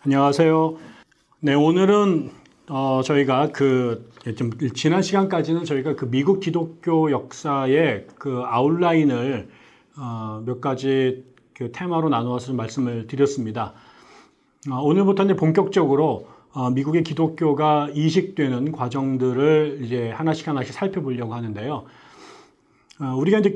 안녕하세요. 네, 오늘은 저희가 좀 지난 시간까지는 저희가 그 미국 기독교 역사의 그 아웃라인을 몇 가지 그 테마로 나누어서 좀 말씀을 드렸습니다. 오늘부터는 본격적으로 미국의 기독교가 이식되는 과정들을 이제 하나씩 살펴보려고 하는데요. 우리가 이제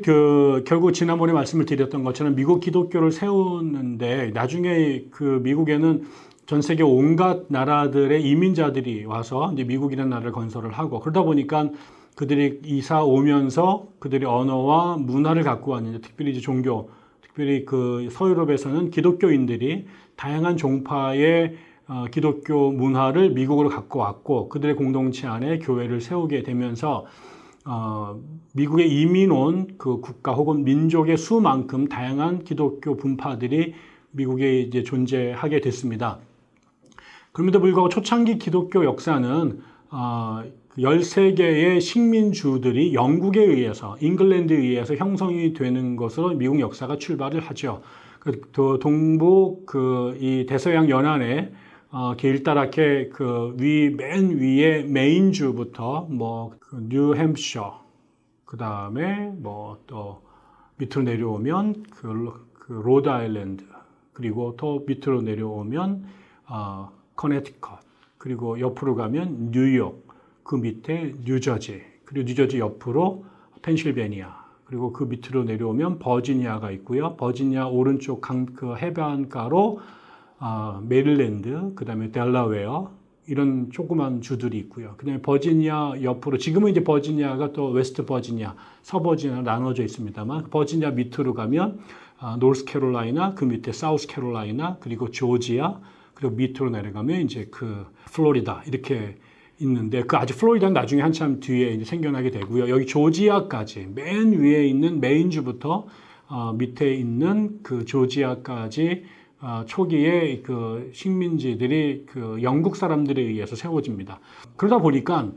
결국 지난번에 말씀을 드렸던 것처럼 미국 기독교를 세우는데 나중에 그 미국에는 전 세계 온갖 나라들의 이민자들이 와서 이제 미국이라는 나라를 건설을 하고, 그러다 보니까 그들이 이사 오면서 그들의 언어와 문화를 갖고 왔는데, 특별히 이제 종교, 특별히 그 서유럽에서는 기독교인들이 다양한 종파의 기독교 문화를 미국으로 갖고 왔고, 그들의 공동체 안에 교회를 세우게 되면서 미국에 이민 온 그 국가 혹은 민족의 수만큼 다양한 기독교 분파들이 미국에 이제 존재하게 됐습니다. 그럼에도 불구하고 초창기 기독교 역사는 13개의 식민주들이 영국에 의해서, 잉글랜드에 의해서 형성이 되는 것으로 미국 역사가 출발을 하죠. 동부 이 대서양 연안에 길다랗게 맨 위에 메인주부터 뉴햄프셔, 그 다음에 또 밑으로 내려오면 로드 아일랜드, 그리고 또 밑으로 내려오면 커네티컷, 그리고 옆으로 가면 뉴욕, 그 밑에 뉴저지, 그리고 뉴저지 옆으로 펜실베니아, 그리고 그 밑으로 내려오면 버지니아가 있고요. 버지니아 오른쪽 해변가로 메릴랜드, 그 다음에 델라웨어, 이런 조그만 주들이 있고요. 그 다음에 버지니아 옆으로, 지금은 이제 버지니아가 또 웨스트 버지니아, 서버지니아 나눠져 있습니다만, 버지니아 밑으로 가면 노스캐롤라이나, 그 밑에 사우스캐롤라이나, 그리고 조지아, 그리고 밑으로 내려가면 이제 플로리다, 이렇게 있는데, 아직 플로리다는 나중에 한참 뒤에 이제 생겨나게 되고요. 여기 조지아까지, 맨 위에 있는 메인주부터 밑에 있는 조지아까지 초기에 식민지들이 영국 사람들에 의해서 세워집니다. 그러다 보니까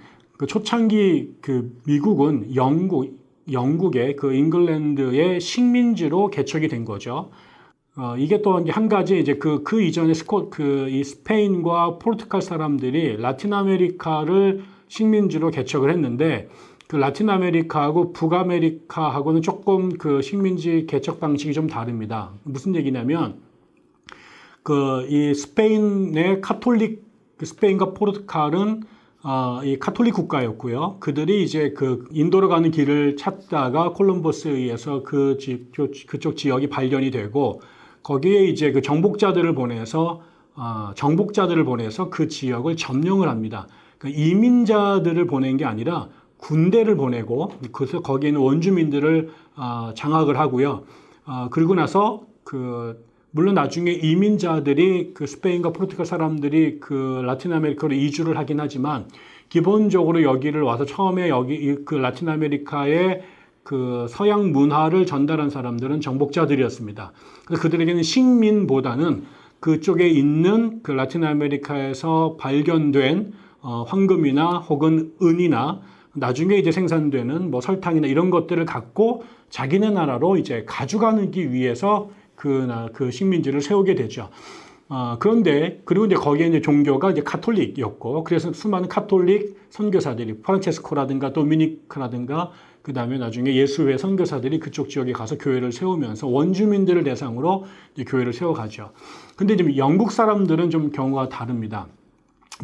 초창기 미국은 영국의 잉글랜드의 식민지로 개척이 된 거죠. 이게 또 한 가지 이제 그 이전에 이 스페인과 포르투갈 사람들이 라틴 아메리카를 식민지로 개척을 했는데, 라틴 아메리카하고 북아메리카하고는 조금 식민지 개척 방식이 좀 다릅니다. 무슨 얘기냐면, 이 스페인의 스페인과 포르투갈은 이 카톨릭 국가였고요. 그들이 이제 인도로 가는 길을 찾다가 콜럼버스에 의해서 그쪽 지역이 발견이 되고, 거기에 이제 정복자들을 보내서 그 지역을 점령을 합니다. 이민자들을 보낸 게 아니라 군대를 보내고, 그래서 거기에 있는 원주민들을 장악을 하고요. 그리고 나서 물론 나중에 이민자들이 스페인과 포르투갈 사람들이 라틴 아메리카로 이주를 하긴 하지만, 기본적으로 여기를 와서 처음에 여기 라틴 아메리카의 서양 문화를 전달한 사람들은 정복자들이었습니다. 그래서 그들에게는 식민보다는 그쪽에 있는 라틴 아메리카에서 발견된 황금이나 혹은 은이나 나중에 이제 생산되는 설탕이나 이런 것들을 갖고 자기네 나라로 이제 가져가기 위해서 그 식민지를 세우게 되죠. 그리고 이제 거기에 이제 종교가 이제 카톨릭이었고, 그래서 수많은 카톨릭 선교사들이, 프란체스코라든가 도미니크라든가, 그 다음에 나중에 예수회 선교사들이 그쪽 지역에 가서 교회를 세우면서 원주민들을 대상으로 이제 교회를 세워가죠. 근데 지금 영국 사람들은 좀 경우가 다릅니다.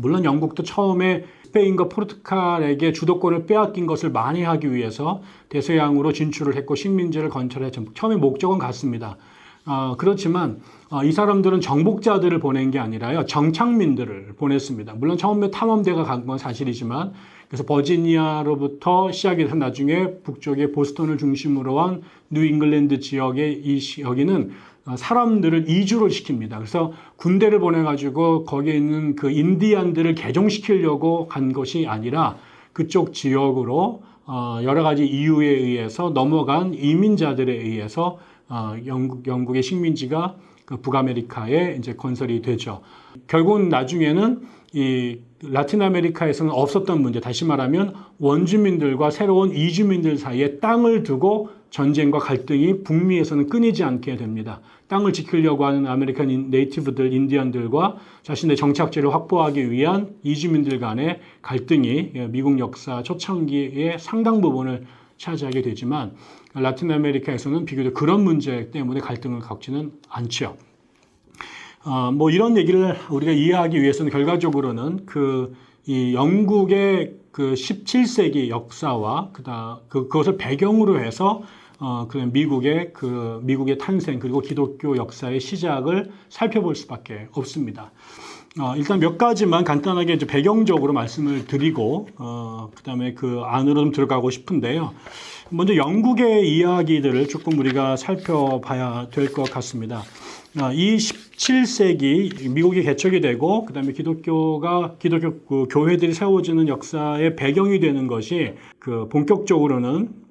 물론 영국도 처음에 스페인과 포르투갈에게 주도권을 빼앗긴 것을 만회하기 위해서 대서양으로 진출을 했고 식민지를 건설했죠. 처음에 목적은 같습니다. 그렇지만 이 사람들은 정복자들을 보낸 게 아니라요, 정착민들을 보냈습니다. 물론 처음에 탐험대가 간 건 사실이지만, 그래서 버지니아로부터 시작해서 나중에 북쪽의 보스턴을 중심으로 한 뉴잉글랜드 지역의 여기는 사람들을 이주를 시킵니다. 그래서 군대를 보내가지고 거기에 있는 인디안들을 개종시키려고 간 것이 아니라, 그쪽 지역으로 여러 가지 이유에 의해서 넘어간 이민자들에 의해서 영국의 식민지가 북아메리카에 이제 건설이 되죠. 결국은 나중에는 이 라틴 아메리카에서는 없었던 문제, 다시 말하면 원주민들과 새로운 이주민들 사이에 땅을 두고 전쟁과 갈등이 북미에서는 끊이지 않게 됩니다. 땅을 지키려고 하는 아메리칸 네이티브들, 인디언들과 자신의 정착지를 확보하기 위한 이주민들 간의 갈등이 미국 역사 초창기의 상당 부분을 차지하게 되지만 라틴 아메리카에서는 비교적 그런 문제 때문에 갈등을 겪지는 않죠. 뭐 이런 얘기를 우리가 이해하기 위해서는 결과적으로는 이 영국의 그 17세기 역사와 그것을 배경으로 해서 그 미국의 탄생 그리고 기독교 역사의 시작을 살펴볼 수밖에 없습니다. 일단 몇 가지만 간단하게 이제 배경적으로 말씀을 드리고 그다음에 그 안으로 좀 들어가고 싶은데요. 먼저 영국의 이야기들을 조금 우리가 살펴봐야 될 것 같습니다. 이 17세기 미국이 개척이 되고 그다음에 기독교 그 교회들이 세워지는 역사의 배경이 되는 것이 그 본격적으로는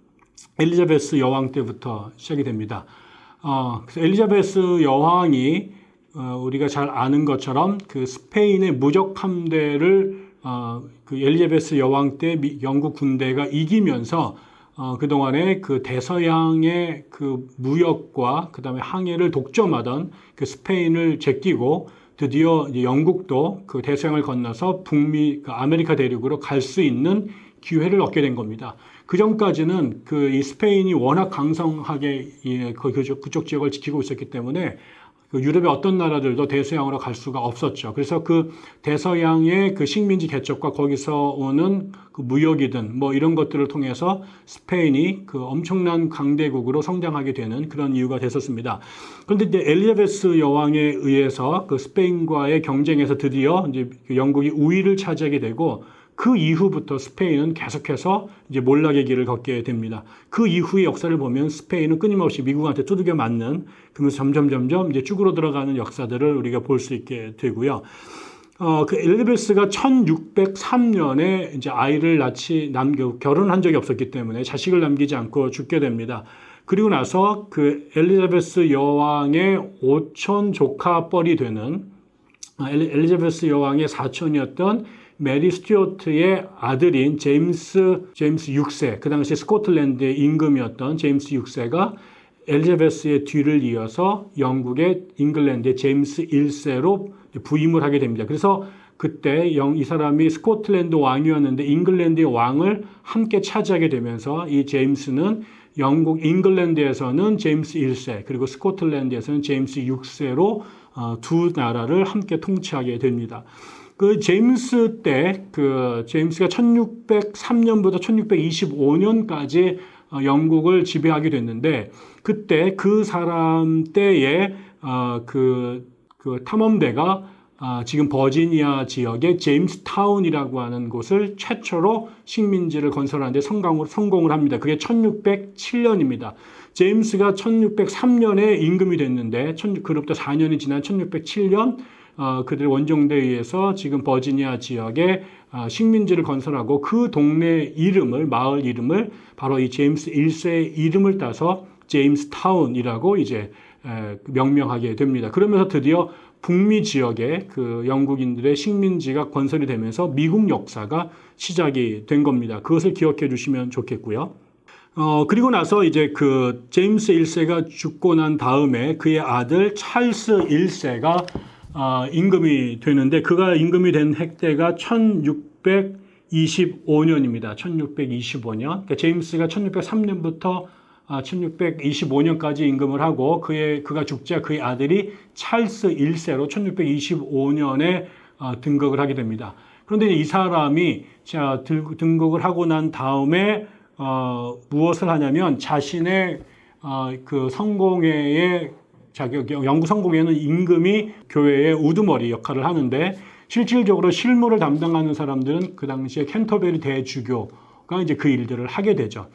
엘리자베스 여왕 때부터 시작이 됩니다. 엘리자베스 여왕이 우리가 잘 아는 것처럼 그 스페인의 무적 함대를 그 엘리자베스 여왕 때 영국 군대가 이기면서 그동안에 그 대서양의 그 무역과 그다음에 항해를 독점하던 그 스페인을 제끼고 드디어 이제 영국도 그 대서양을 건너서 북미 그 아메리카 대륙으로 갈 수 있는 기회를 얻게 된 겁니다. 그 전까지는 그 이 스페인이 워낙 강성하게 그쪽 지역을 지키고 있었기 때문에 그 유럽의 어떤 나라들도 대서양으로 갈 수가 없었죠. 그래서 그 대서양의 그 식민지 개척과 거기서 오는 그 무역이든 뭐 이런 것들을 통해서 스페인이 그 엄청난 강대국으로 성장하게 되는 그런 이유가 됐었습니다. 그런데 이제 엘리자베스 여왕에 의해서 그 스페인과의 경쟁에서 드디어 이제 영국이 우위를 차지하게 되고 그 이후부터 스페인은 계속해서 이제 몰락의 길을 걷게 됩니다. 그 이후의 역사를 보면 스페인은 끊임없이 미국한테 두들겨 맞는 그러면서 점점 이제 쭈그러 들어가는 역사들을 우리가 볼 수 있게 되고요. 그 엘리자베스가 1603년에 이제 아이를 결혼한 적이 없었기 때문에 자식을 남기지 않고 죽게 됩니다. 그리고 나서 그 엘리자베스 여왕의 오촌 조카뻘이 되는 엘리자베스 여왕의 사촌이었던 메리 스튜어트의 아들인 제임스 6세, 그 당시 스코틀랜드의 임금이었던 제임스 6세가 엘리자베스의 뒤를 이어서 영국의 잉글랜드의 제임스 1세로 부임을 하게 됩니다. 그래서 그때 이 사람이 스코틀랜드 왕이었는데 잉글랜드의 왕을 함께 차지하게 되면서 이 제임스는 잉글랜드에서는 제임스 1세, 그리고 스코틀랜드에서는 제임스 6세로 두 나라를 함께 통치하게 됩니다. 그 제임스 때, 제임스가 1603년부터 1625년까지 영국을 지배하게 됐는데, 그때 그 사람 때에, 그 탐험대가, 지금 버지니아 지역의 제임스타운이라고 하는 곳을 최초로 식민지를 건설하는데 성공을 합니다. 그게 1607년입니다. 제임스가 1603년에 임금이 됐는데, 그로부터 4년이 지난 1607년, 그들 원정대에 의해서 지금 버지니아 지역에 식민지를 건설하고 그 동네 마을 이름을 바로 이 제임스 1세의 이름을 따서 제임스타운이라고 이제 명명하게 됩니다. 그러면서 드디어 북미 지역에 그 영국인들의 식민지가 건설이 되면서 미국 역사가 시작이 된 겁니다. 그것을 기억해 주시면 좋겠고요. 그리고 나서 이제 그 제임스 1세가 죽고 난 다음에 그의 아들 찰스 1세가 임금이 되는데 그가 임금이 된 해때가 1625년입니다. 1625년. 그러니까 제임스가 1603년부터 1625년까지 임금을 하고 그가 죽자 그의 아들이 찰스 1세로 1625년에 등극을 하게 됩니다. 그런데 이 사람이 등극을 하고 난 다음에 무엇을 하냐면 자신의 그 성공회의 영국 성공회는 임금이 교회의 우두머리 역할을 하는데 실질적으로 실무를 담당하는 사람들은 그 당시에 캔터베리 대주교가 이제 그 일들을 하게 되죠.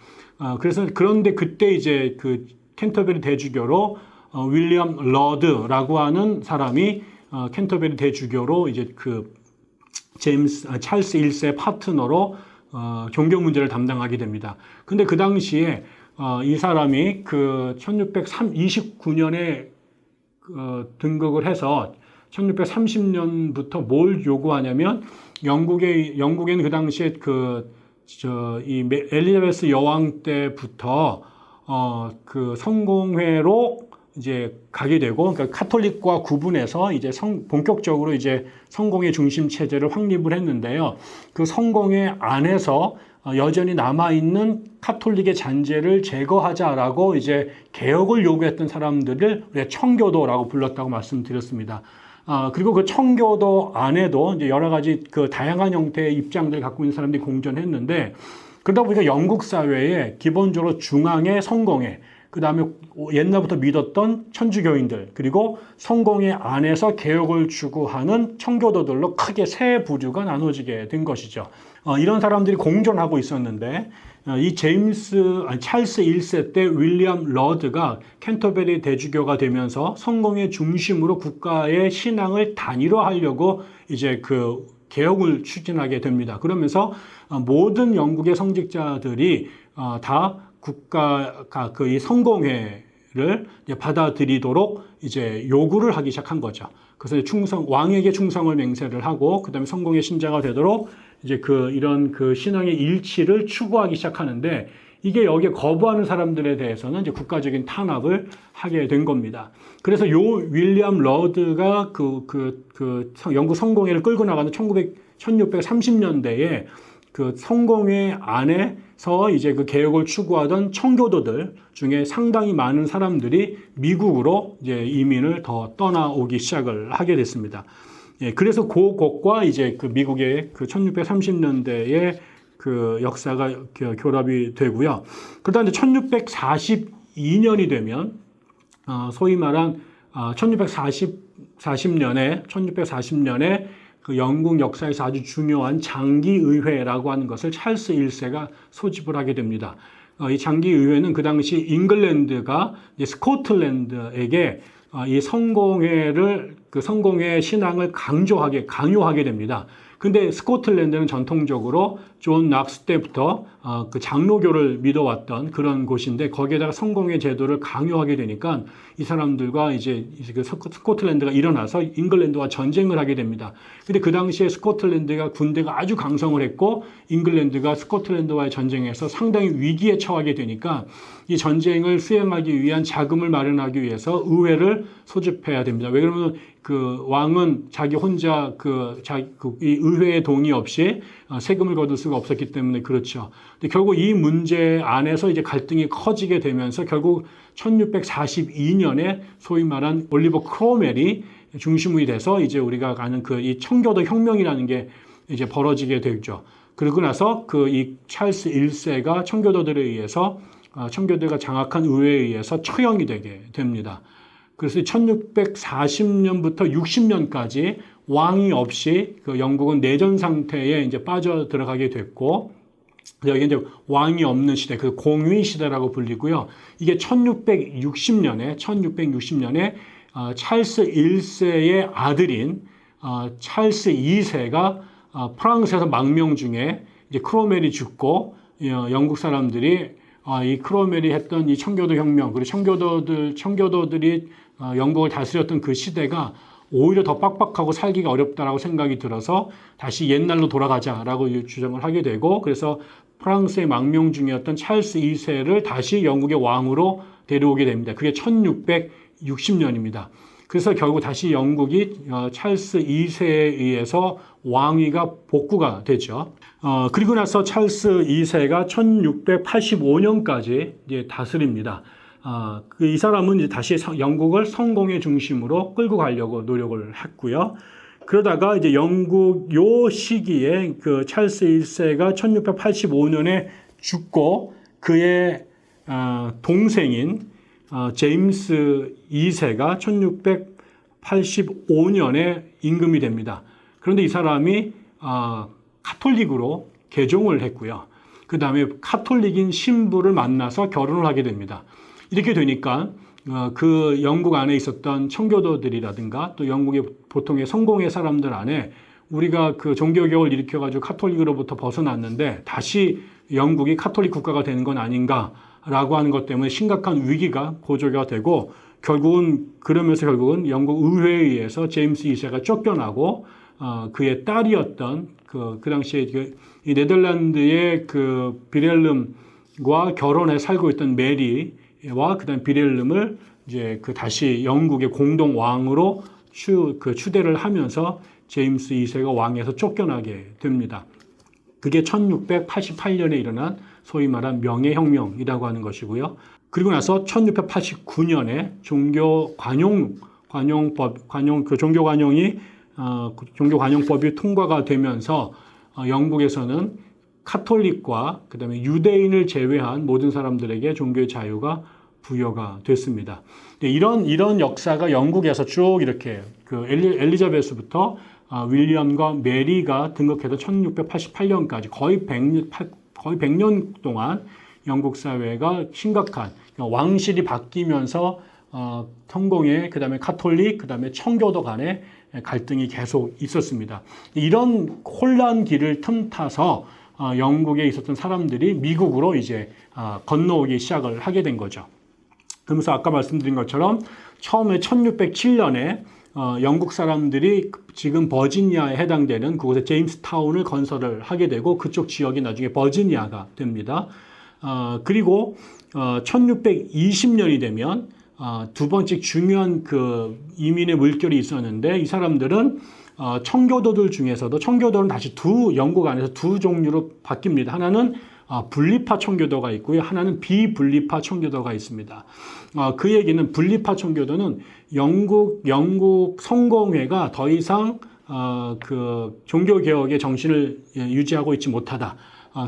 그런데 그때 이제 그 캔터베리 대주교로 윌리엄 러드라고 하는 사람이 캔터베리 대주교로 이제 그 찰스 1세 파트너로 종교 문제를 담당하게 됩니다. 근데 그 당시에 이 사람이 그 1629년에 등극을 해서 1630년부터 뭘 요구하냐면 영국에는 그 당시에 이 엘리자베스 여왕 때부터 그 성공회로 이제 가게 되고, 그러니까 카톨릭과 구분해서 이제 본격적으로 이제 성공회 중심 체제를 확립을 했는데요. 그 성공회 안에서 여전히 남아있는 카톨릭의 잔재를 제거하자라고 이제 개혁을 요구했던 사람들을 우리가 청교도라고 불렀다고 말씀드렸습니다. 그리고 그 청교도 안에도 이제 여러 가지 그 다양한 형태의 입장들을 갖고 있는 사람들이 공존했는데, 그러다 보니까 영국 사회에 기본적으로 중앙의 성공회, 그 다음에 옛날부터 믿었던 천주교인들, 그리고 성공회 안에서 개혁을 추구하는 청교도들로 크게 세 부류가 나눠지게 된 것이죠. 이런 사람들이 공존하고 있었는데, 이 찰스 1세 때 윌리엄 러드가 캔터베리 대주교가 되면서 성공회 중심으로 국가의 신앙을 단일화하려고 이제 그 개혁을 추진하게 됩니다. 그러면서 모든 영국의 성직자들이 다 국가가 그 이 성공회를 받아들이도록 이제 요구를 하기 시작한 거죠. 그래서 왕에게 충성을 맹세를 하고, 그 다음에 성공회 신자가 되도록 이제 이런 신앙의 일치를 추구하기 시작하는데, 이게 여기에 거부하는 사람들에 대해서는 이제 국가적인 탄압을 하게 된 겁니다. 그래서 윌리엄 러드가 영국 성공회를 끌고 나가는 1630년대에 그 성공회 안에서 이제 그 개혁을 추구하던 청교도들 중에 상당히 많은 사람들이 미국으로 이제 이민을 더 떠나오기 시작을 하게 됐습니다. 예, 그래서 그것과 이제 그 미국의 그 1630년대의 그 역사가 결합이 되고요. 그러다 이제 1642년이 되면 소위 말한 1640년에 그 영국 역사에서 아주 중요한 장기의회라고 하는 것을 찰스 1세가 소집을 하게 됩니다. 이 장기의회는 그 당시 잉글랜드가 이제 스코틀랜드에게 이 성공회 신앙을 강요하게 됩니다. 근데 스코틀랜드는 전통적으로 존 낙스 때부터 그 장로교를 믿어왔던 그런 곳인데, 거기에다가 성공회 제도를 강요하게 되니까 이 사람들과 이제 그 스코틀랜드가 일어나서 잉글랜드와 전쟁을 하게 됩니다. 근데 그 당시에 스코틀랜드가 군대가 아주 강성을 했고, 잉글랜드가 스코틀랜드와의 전쟁에서 상당히 위기에 처하게 되니까 이 전쟁을 수행하기 위한 자금을 마련하기 위해서 의회를 소집해야 됩니다. 왜 그러면 그 왕은 자기 혼자 이 의회의 동의 없이 세금을 거둘 수가 없었기 때문에 그렇죠. 근데 결국 이 문제 안에서 이제 갈등이 커지게 되면서 결국 1642년에 소위 말한 올리버 크로멜이 중심이 돼서 이제 우리가 아는 이 청교도 혁명이라는 게 이제 벌어지게 되죠. 그러고 나서 이 찰스 1세가 청교도가 장악한 의회에 의해서 처형이 되게 됩니다. 그래서 1640년부터 60년까지 왕이 없이 영국은 내전 상태에 이제 빠져 들어가게 됐고, 여기 이제 왕이 없는 시대, 그 공위 시대라고 불리고요. 이게 1660년에 찰스 1세의 아들인 찰스 2세가 프랑스에서 망명 중에 이제 크로멜이 죽고, 영국 사람들이 이 크로멜이 했던 이 청교도 혁명, 그리고 청교도들이 영국을 다스렸던 그 시대가 오히려 더 빡빡하고 살기가 어렵다라고 생각이 들어서 다시 옛날로 돌아가자라고 주장을 하게 되고, 그래서 프랑스의 망명 중이었던 찰스 2세를 다시 영국의 왕으로 데려오게 됩니다. 그게 1660년입니다. 그래서 결국 다시 영국이 찰스 2세에 의해서 왕위가 복구가 되죠. 그리고 나서 찰스 2세가 1685년까지 이제 다스립니다. 이 사람은 이제 다시 영국을 성공의 중심으로 끌고 가려고 노력을 했고요. 그러다가 이제 영국 요 시기에 그 찰스 1세가 1685년에 죽고, 그의 동생인 제임스 2세가 1685년에 임금이 됩니다. 그런데 이 사람이 카톨릭으로 개종을 했고요. 그 다음에 카톨릭인 신부를 만나서 결혼을 하게 됩니다. 이렇게 되니까 그 영국 안에 있었던 청교도들이라든가 또 영국의 보통의 성공회 사람들 안에 우리가 그 종교개혁을 일으켜가지고 카톨릭으로부터 벗어났는데 다시 영국이 카톨릭 국가가 되는 건 아닌가라고 하는 것 때문에 심각한 위기가 고조가 되고, 그러면서 결국은 영국 의회에 의해서 제임스 2세가 쫓겨나고, 그의 딸이었던 그 당시에 이 네덜란드의 그 비렐름 결혼해 살고 있던 메리와 그다음 비렐름을 이제 그 다시 영국의 공동 왕으로 추대를 하면서 제임스 2세가 왕에서 쫓겨나게 됩니다. 그게 1688년에 일어난 소위 말한 명예혁명이라고 하는 것이고요. 그리고 나서 1689년에 종교관용법이 통과가 되면서 영국에서는 카톨릭과 그다음에 유대인을 제외한 모든 사람들에게 종교의 자유가 부여가 됐습니다. 이런 역사가 영국에서 쭉 이렇게 그 엘리자베스부터 윌리엄과 메리가 등극해서 1688년까지 거의 100년 동안 영국 사회가 심각한 왕실이 바뀌면서 성공회, 그다음에 카톨릭, 그다음에 청교도 간의 갈등이 계속 있었습니다. 이런 혼란기를 틈타서 영국에 있었던 사람들이 미국으로 이제 건너오기 시작을 하게 된 거죠. 그러면서 아까 말씀드린 것처럼 처음에 1607년에 영국 사람들이 지금 버지니아에 해당되는 그곳에 제임스타운을 건설을 하게 되고 그쪽 지역이 나중에 버지니아가 됩니다. 그리고 1620년이 되면 두 번째 중요한 그 이민의 물결이 있었는데 이 사람들은 청교도들 중에서도 청교도는 다시 영국 안에서 두 종류로 바뀝니다. 하나는 분리파 청교도가 있고요. 하나는 비분리파 청교도가 있습니다. 그 얘기는 분리파 청교도는 영국 성공회가 더 이상 그 종교개혁의 정신을 유지하고 있지 못하다.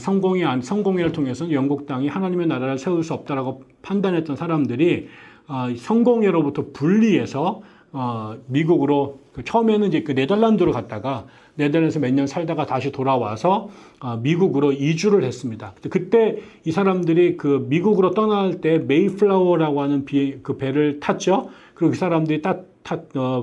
성공회를 통해서는 영국 땅이 하나님의 나라를 세울 수 없다라고 판단했던 사람들이 성공회로부터 분리해서 미국으로 처음에는 이제 그 네덜란드로 갔다가 네덜란드에서 몇 년 살다가 다시 돌아와서 미국으로 이주를 했습니다. 그때 이 사람들이 그 미국으로 떠날 때 메이플라워라고 하는 그 배를 탔죠. 그리고 그 사람들이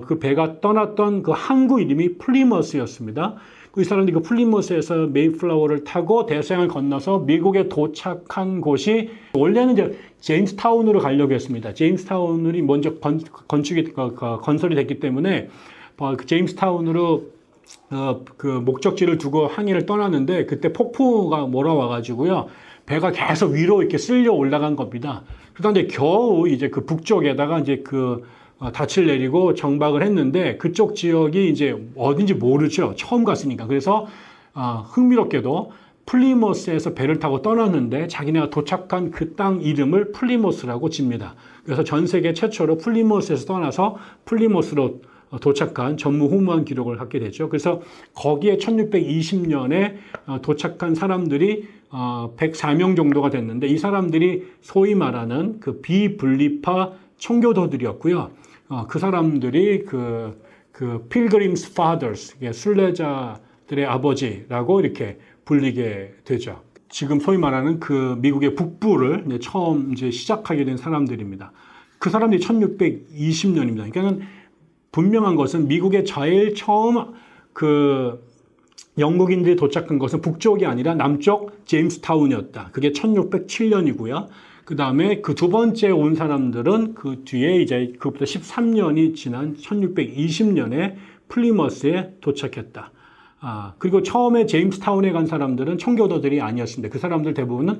그 배가 떠났던 그 항구 이름이 플리머스였습니다. 이 사람들이 그 플리머스에서 메이플라워를 타고 대서양을 건너서 미국에 도착한 곳이 원래는 이제 제임스타운으로 가려고 했습니다. 제임스타운이 먼저 건설이 됐기 때문에 그 제임스타운으로 그 목적지를 두고 항해를 떠났는데 그때 폭풍우가 몰아와가지고요 배가 계속 위로 이렇게 쓸려 올라간 겁니다. 그런데 겨우 이제 그 북쪽에다가 이제 그 닻을 내리고 정박을 했는데 그쪽 지역이 이제 어딘지 모르죠. 처음 갔으니까. 그래서 흥미롭게도 플리머스에서 배를 타고 떠났는데 자기네가 도착한 그 땅 이름을 플리머스라고 집니다. 그래서 전 세계 최초로 플리머스에서 떠나서 플리머스로 도착한 전무후무한 기록을 갖게 되죠. 그래서 거기에 1620년에 도착한 사람들이 104명 정도가 됐는데 이 사람들이 소위 말하는 그 비분리파 청교도들이었고요. 그 사람들이 그 Pilgrim's Fathers, 순례자들의 아버지라고 이렇게 불리게 되죠. 지금 소위 말하는 그 미국의 북부를 처음 이제 시작하게 된 사람들입니다. 그 사람들이 1620년입니다. 그러니까 분명한 것은 미국에 제일 처음 그 영국인들이 도착한 것은 북쪽이 아니라 남쪽 제임스타운이었다. 그게 1607년이고요. 그 다음에 그 두 번째 온 사람들은 그 뒤에 이제 그것부터 13년이 지난 1620년에 플리머스에 도착했다. 그리고 처음에 제임스타운에 간 사람들은 청교도들이 아니었습니다. 그 사람들 대부분은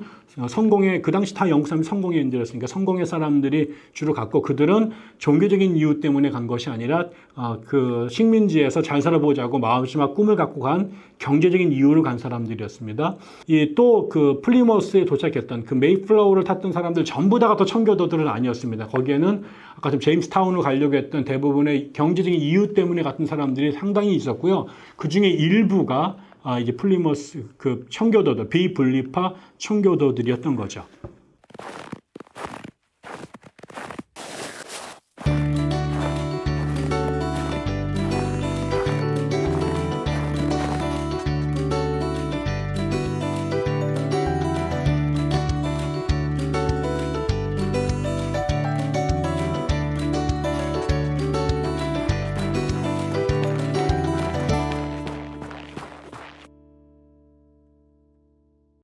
그 당시 다 영국 사람이 성공회인들이었으니까 성공회 사람들이 주로 갔고 그들은 종교적인 이유 때문에 간 것이 아니라 그 식민지에서 잘 살아보자고 마지막 꿈을 갖고 간 경제적인 이유로 간 사람들이었습니다. 또 그 플리머스에 도착했던 그 메이플라워를 탔던 사람들 전부 다가 또 청교도들은 아니었습니다. 거기에는 아까 좀 제임스타운으로 가려고 했던 대부분의 경제적인 이유 때문에 갔던 사람들이 상당히 있었고요. 그 중에 일부가 이제 플리머스 그 청교도들, 비분리파 청교도들이었던 거죠.